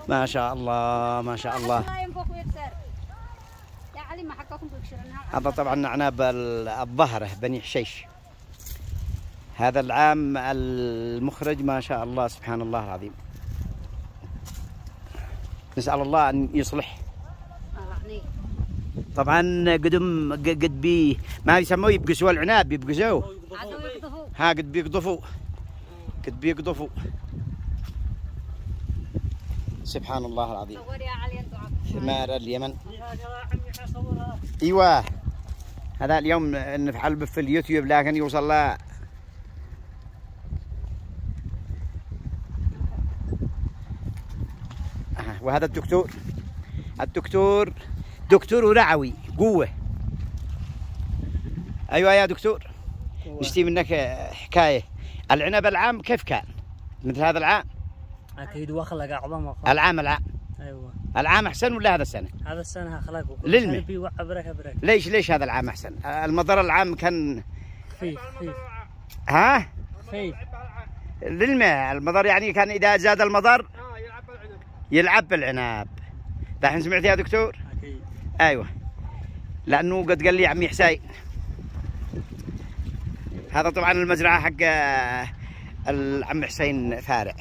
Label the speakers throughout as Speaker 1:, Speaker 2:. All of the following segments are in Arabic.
Speaker 1: ما شاء الله ما شاء الله. هذا طبعا عناب الظهره بني حشيش. هذا العام المخرج ما شاء الله سبحان الله العظيم. نسأل الله أن يصلح. طبعا قدم قد بي ما يسموه يبقسوا العناب يبقسوه. ها قد بيقضفوا قد بيقضفوا. سبحان الله العظيم. ثمار اليمن. ايوه هذا اليوم نفعل في اليوتيوب لكن يوصل له. وهذا الدكتور دكتور ورعوي قوة. أيوة يا دكتور نشتي منك حكاية. العنب العام كيف كان مثل هذا العام؟
Speaker 2: أكيد وخلق أعظم.
Speaker 1: العام
Speaker 2: أيوة
Speaker 1: العام أحسن ولا هذا السنة؟
Speaker 2: هذا السنة خلقه
Speaker 1: للمي.
Speaker 2: برك.
Speaker 1: ليش هذا العام أحسن؟ المطر العام كان
Speaker 2: خفيف.
Speaker 1: ها؟
Speaker 2: خفيف
Speaker 1: للمي. المطر يعني كان إذا زاد المطر يلعب بالعنب. دحين سمعت يا دكتور؟
Speaker 2: أكيد.
Speaker 1: أيوة لأنه قد قال لي عمي حسين. هذا طبعا المزرعة حق العم حسين فارع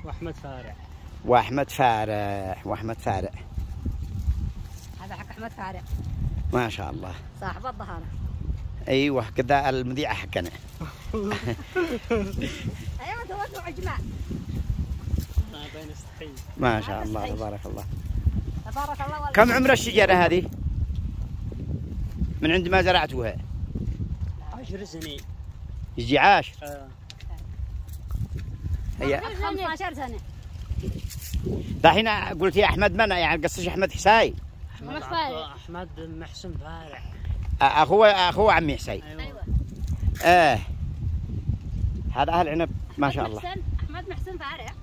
Speaker 1: وأحمد فارع.
Speaker 3: هذا حق أحمد فارع
Speaker 1: ما شاء الله
Speaker 3: صاحب الظهارة.
Speaker 1: أيوة كذا المذيعة حقنا.
Speaker 3: أيوة توقع عجماء.
Speaker 1: ما شاء الله تبارك الله.
Speaker 3: تبارك الله.
Speaker 1: كم عمر الشجرة هذه؟ من عندما زرعتوها؟
Speaker 2: 10 سنين.
Speaker 1: يجي 10.
Speaker 3: هي 15 سنة.
Speaker 1: دحين قلت يا أحمد من يعني قصدش أحمد حسين؟
Speaker 2: أحمد محسن فارع.
Speaker 1: أخوه عمي حسين.
Speaker 3: أيوة.
Speaker 1: هذا أهل عنب ما شاء الله.
Speaker 3: أحمد محسن فارع.